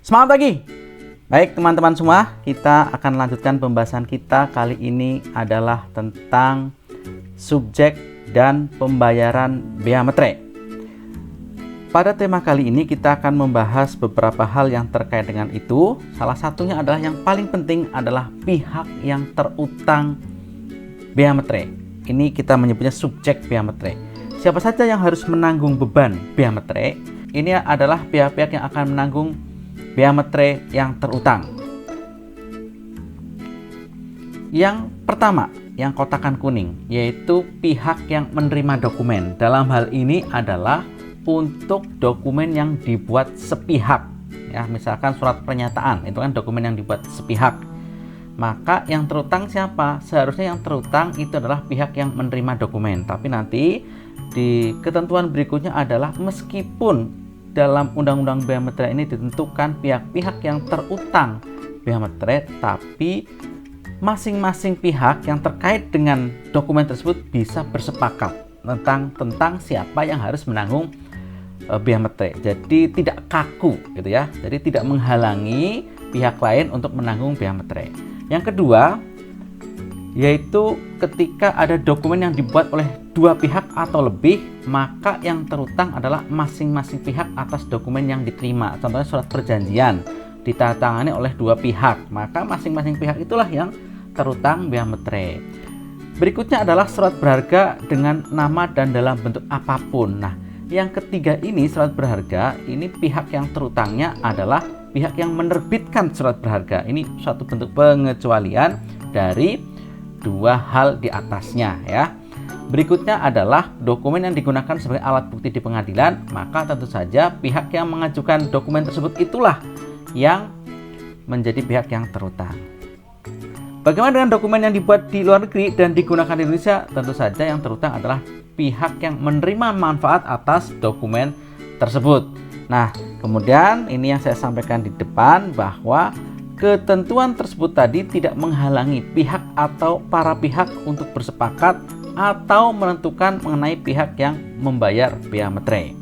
Semangat pagi. Baik teman-teman semua, kita akan lanjutkan pembahasan kita. Kali ini adalah tentang subjek dan pembayaran bea materai. Pada tema kali ini kita akan membahas beberapa hal yang terkait dengan itu. Salah satunya adalah yang paling penting adalah pihak yang terutang bea materai. Ini kita menyebutnya subjek bea materai. Siapa saja yang harus menanggung beban bea materai? Ini adalah pihak-pihak yang akan menanggung bea materai yang terutang. Yang pertama, yang kotakan kuning, yaitu pihak yang menerima dokumen. Dalam hal ini adalah untuk dokumen yang dibuat sepihak. Ya, misalkan surat pernyataan, itu kan dokumen yang dibuat sepihak. Maka yang terutang siapa? Seharusnya yang terutang itu adalah pihak yang menerima dokumen. Tapi nanti di ketentuan berikutnya adalah meskipun dalam Undang-Undang Bea Materai ini ditentukan pihak-pihak yang terutang bea materai, tapi masing-masing pihak yang terkait dengan dokumen tersebut bisa bersepakat tentang siapa yang harus menanggung bea materai. Jadi tidak kaku gitu ya. Jadi tidak menghalangi pihak lain untuk menanggung bea materai. Yang kedua, yaitu ketika ada dokumen yang dibuat oleh dua pihak atau lebih, maka yang terutang adalah masing-masing pihak atas dokumen yang diterima. Contohnya surat perjanjian ditandatangani oleh dua pihak, maka masing-masing pihak itulah yang terutang bea materai. Berikutnya adalah surat berharga dengan nama dan dalam bentuk apapun. Nah, yang ketiga ini surat berharga, ini pihak yang terutangnya adalah pihak yang menerbitkan surat berharga. Ini suatu bentuk pengecualian dari dua hal di atasnya ya. Berikutnya adalah dokumen yang digunakan sebagai alat bukti di pengadilan, maka tentu saja pihak yang mengajukan dokumen tersebut itulah yang menjadi pihak yang terutang. Bagaimana dengan dokumen yang dibuat di luar negeri dan digunakan di Indonesia? Tentu saja yang terutang adalah pihak yang menerima manfaat atas dokumen tersebut. Nah, kemudian ini yang saya sampaikan di depan bahwa ketentuan tersebut tadi tidak menghalangi pihak atau para pihak untuk bersepakat atau menentukan mengenai pihak yang membayar bea materai.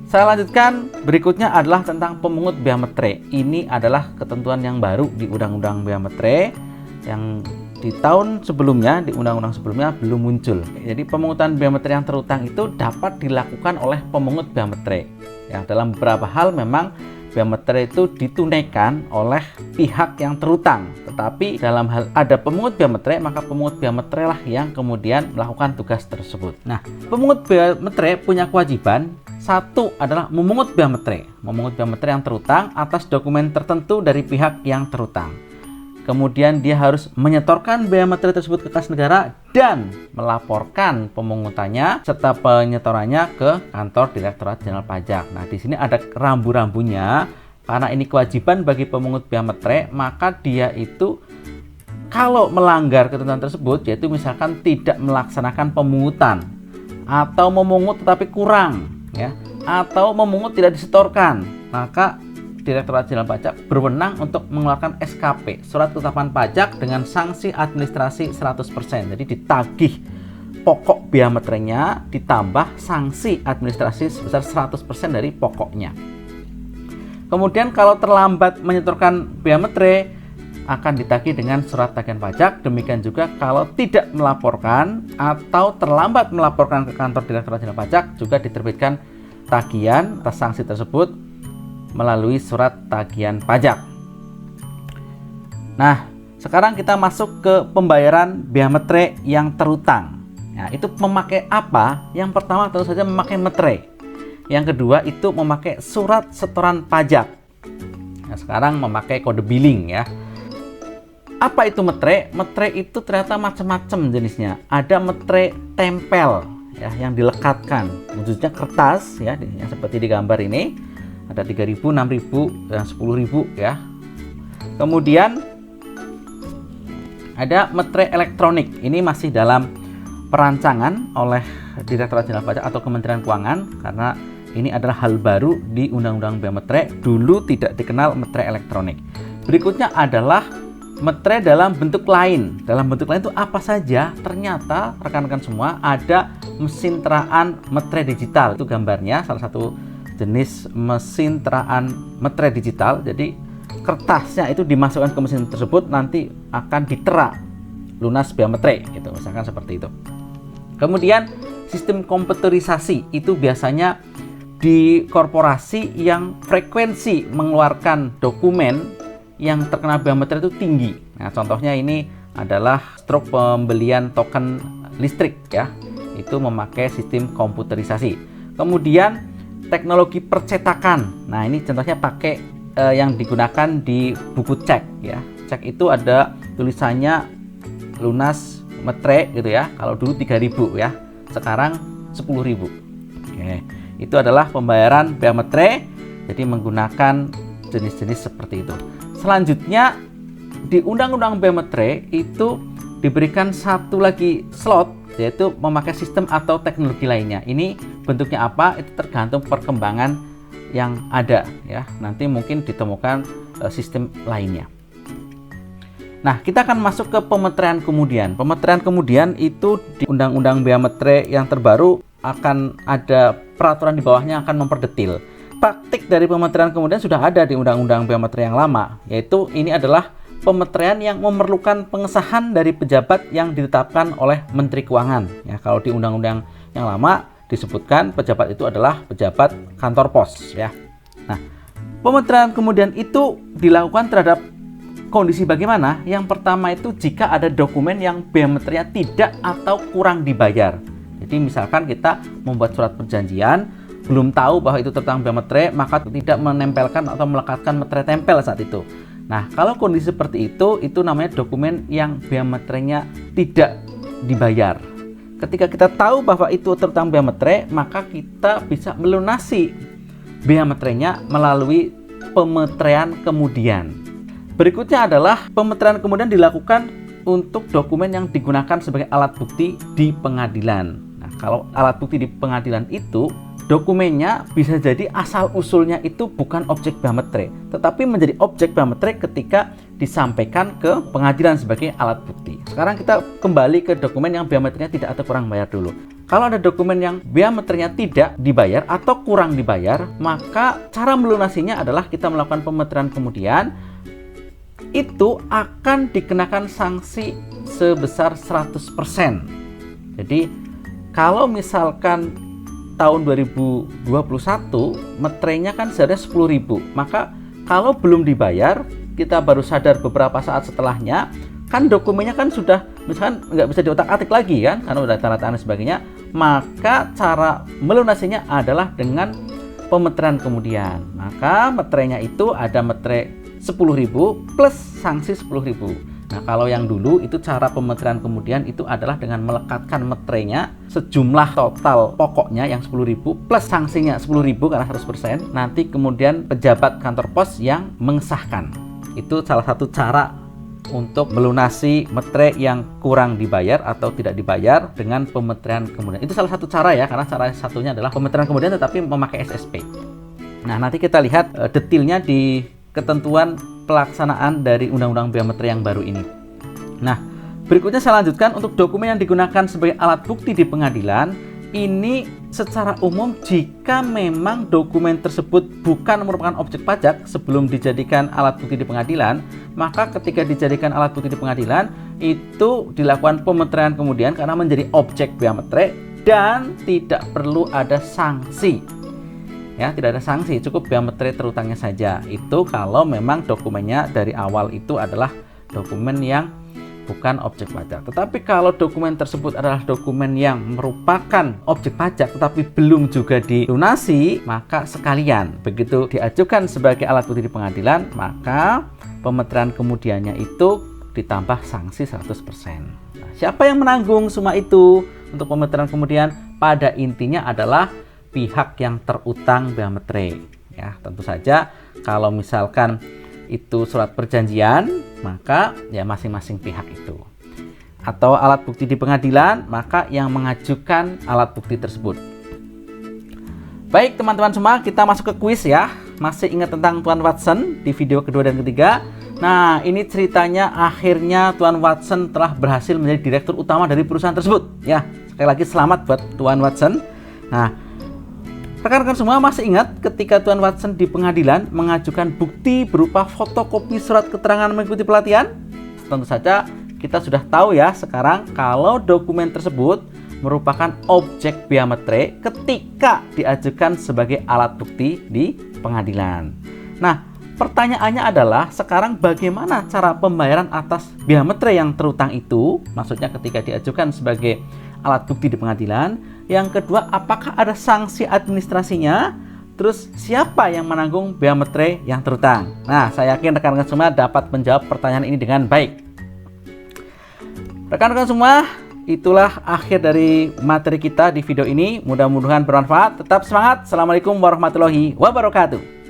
Saya lanjutkan, berikutnya adalah tentang pemungut bea materai. Ini adalah ketentuan yang baru di Undang-Undang Bea Materai yang di tahun sebelumnya, di undang-undang sebelumnya belum muncul. Jadi pemungutan bea materai yang terutang itu dapat dilakukan oleh pemungut bea materai. Ya, dalam beberapa hal memang bea materai itu ditunaikan oleh pihak yang terutang, tetapi dalam hal ada pemungut bea materai, maka pemungut bea materai lah yang kemudian melakukan tugas tersebut. Nah, pemungut bea materai punya kewajiban. Satu adalah memungut bea materai yang terutang atas dokumen tertentu dari pihak yang terutang. Kemudian dia harus menyetorkan bea materai tersebut ke kas negara dan melaporkan pemungutannya serta penyetorannya ke kantor Direktorat Jenderal Pajak. Nah, di sini ada rambu-rambunya. Karena ini kewajiban bagi pemungut bea materai, maka dia itu kalau melanggar ketentuan tersebut, yaitu misalkan tidak melaksanakan pemungutan atau memungut tetapi kurang, ya, atau memungut tidak disetorkan, maka Direktorat Jenderal Pajak berwenang untuk mengeluarkan SKP, surat ketetapan pajak dengan sanksi administrasi 100%. Jadi ditagih pokok bea materainya ditambah sanksi administrasi sebesar 100% dari pokoknya. Kemudian kalau terlambat menyetorkan bea materai akan ditagih dengan surat tagihan pajak. Demikian juga kalau tidak melaporkan atau terlambat melaporkan ke kantor Direktorat Jenderal Pajak juga diterbitkan tagihan atas sanksi tersebut melalui surat tagihan pajak. Nah, sekarang kita masuk ke pembayaran bea materai yang terutang. Nah, itu memakai apa? Yang pertama tentu saja memakai materai. Yang kedua itu memakai surat setoran pajak. Nah, sekarang memakai kode billing ya. Apa itu materai? Materai itu ternyata macam-macam jenisnya. Ada materai tempel ya, yang dilekatkan, wujudnya kertas ya, yang seperti di gambar ini. Ada 3.000, 6.000, dan 10.000 ya. Kemudian ada materai elektronik. Ini masih dalam perancangan oleh Direktorat Jenderal Pajak atau Kementerian Keuangan karena ini adalah hal baru di Undang-Undang Bea Materai. Dulu tidak dikenal materai elektronik. Berikutnya adalah materai dalam bentuk lain. Dalam bentuk lain itu apa saja? Ternyata rekan-rekan semua ada mesin teraan materai digital. Itu gambarnya, salah satu jenis mesin teraan materai digital. Jadi kertasnya itu dimasukkan ke mesin tersebut, nanti akan ditera lunas bea materai gitu, misalkan seperti itu. Kemudian sistem komputerisasi itu biasanya di korporasi yang frekuensi mengeluarkan dokumen yang terkena bea materai itu tinggi. Nah, contohnya ini adalah stroke pembelian token listrik ya, itu memakai sistem komputerisasi. Kemudian teknologi percetakan. Nah, ini contohnya pakai yang digunakan di buku cek ya. Cek itu ada tulisannya lunas materai gitu ya. Kalau dulu 3.000 ya, sekarang 10.000. Oke, itu adalah pembayaran bea materai, jadi menggunakan jenis-jenis seperti itu. Selanjutnya di Undang-Undang Bea Materai itu diberikan satu lagi slot, yaitu memakai sistem atau teknologi lainnya. Ini bentuknya apa? Itu tergantung perkembangan yang ada ya. Nanti mungkin ditemukan sistem lainnya. Nah, kita akan masuk ke pemeteraian kemudian. Pemeteraian kemudian itu di Undang-Undang Bea Materai yang terbaru akan ada peraturan di bawahnya akan memperdetil. Praktik dari pemeteraian kemudian sudah ada di Undang-Undang Bea Materai yang lama, yaitu ini adalah pemeteraian yang memerlukan pengesahan dari pejabat yang ditetapkan oleh Menteri Keuangan. Ya, kalau di undang-undang yang lama disebutkan pejabat itu adalah pejabat kantor pos. Ya, nah pemeteraian kemudian itu dilakukan terhadap kondisi bagaimana? Yang pertama itu jika ada dokumen yang bea materainya tidak atau kurang dibayar. Jadi misalkan kita membuat surat perjanjian, belum tahu bahwa itu tentang bea materai, maka tidak menempelkan atau melekatkan materai tempel saat itu. Nah, kalau kondisi seperti itu namanya dokumen yang bea materainya tidak dibayar. Ketika kita tahu bahwa itu tentang bea materai, maka kita bisa melunasi bea materainya melalui pemeteraian kemudian. Berikutnya adalah pemeteraian kemudian dilakukan untuk dokumen yang digunakan sebagai alat bukti di pengadilan. Nah, kalau alat bukti di pengadilan itu dokumennya bisa jadi asal-usulnya itu bukan objek bea materai, tetapi menjadi objek bea materai ketika disampaikan ke pengadilan sebagai alat bukti. Sekarang kita kembali ke dokumen yang bea materainya tidak atau kurang bayar dulu. Kalau ada dokumen yang bea materainya tidak dibayar atau kurang dibayar, maka cara melunasinya adalah kita melakukan pemeteraian kemudian, itu akan dikenakan sanksi sebesar 100%. Jadi kalau misalkan tahun 2021 materainya kan seharusnya 10.000, maka kalau belum dibayar, kita baru sadar beberapa saat setelahnya, kan dokumennya kan sudah misalkan nggak bisa diotak-atik lagi kan, karena udah tanda tangan dan sebagainya, maka cara melunasinya adalah dengan pemeteraian kemudian. Maka materainya itu ada materai 10.000 plus sanksi 10.000. Nah, kalau yang dulu itu cara pemeteraian kemudian itu adalah dengan melekatkan materainya sejumlah total pokoknya yang 10.000 plus sanksinya 10.000 karena 100%. Nanti kemudian pejabat kantor pos yang mengesahkan. Itu salah satu cara untuk melunasi materai yang kurang dibayar atau tidak dibayar dengan pemeteraian kemudian. Itu salah satu cara ya, karena cara satunya adalah pemeteraian kemudian tetapi memakai SSP. Nah, nanti kita lihat detailnya di ketentuan pelaksanaan dari Undang-Undang Bea Materai yang baru ini. Nah, berikutnya saya lanjutkan untuk dokumen yang digunakan sebagai alat bukti di pengadilan. Ini secara umum jika memang dokumen tersebut bukan merupakan objek pajak sebelum dijadikan alat bukti di pengadilan, maka ketika dijadikan alat bukti di pengadilan itu dilakukan pemeteraian kemudian karena menjadi objek bea materai dan tidak perlu ada sanksi. Ya, tidak ada sanksi, cukup bea materai terutangnya saja. Itu kalau memang dokumennya dari awal itu adalah dokumen yang bukan objek pajak. Tetapi kalau dokumen tersebut adalah dokumen yang merupakan objek pajak tetapi belum juga dilunasi, maka sekalian begitu diajukan sebagai alat bukti di pengadilan, maka pemeteraian kemudiannya itu ditambah sanksi 100%. Nah, siapa yang menanggung semua itu untuk pemeteraian kemudian? Pada intinya adalah pihak yang terutang bea materai. Ya, tentu saja kalau misalkan itu surat perjanjian, maka ya masing-masing pihak itu. Atau alat bukti di pengadilan, maka yang mengajukan alat bukti tersebut. Baik teman-teman semua, kita masuk ke kuis ya. Masih ingat tentang Tuan Watson di video kedua dan ketiga? Nah, ini ceritanya akhirnya Tuan Watson telah berhasil menjadi direktur utama dari perusahaan tersebut. Ya, sekali lagi selamat buat Tuan Watson. Nah, Rekan-rekan semua masih ingat ketika Tuan Watson di pengadilan mengajukan bukti berupa fotokopi surat keterangan mengikuti pelatihan? Tentu saja kita sudah tahu ya sekarang kalau dokumen tersebut merupakan objek biometrik ketika diajukan sebagai alat bukti di pengadilan. Nah, pertanyaannya adalah sekarang bagaimana cara pembayaran atas biometrik yang terutang itu? Maksudnya ketika diajukan sebagai alat bukti di pengadilan. Yang kedua, apakah ada sanksi administrasinya? Terus siapa yang menanggung biometrik yang terutang? Nah, saya yakin rekan-rekan semua dapat menjawab pertanyaan ini dengan baik. Rekan-rekan semua, itulah akhir dari materi kita di video ini. Mudah-mudahan bermanfaat. Tetap semangat. Assalamualaikum warahmatullahi wabarakatuh.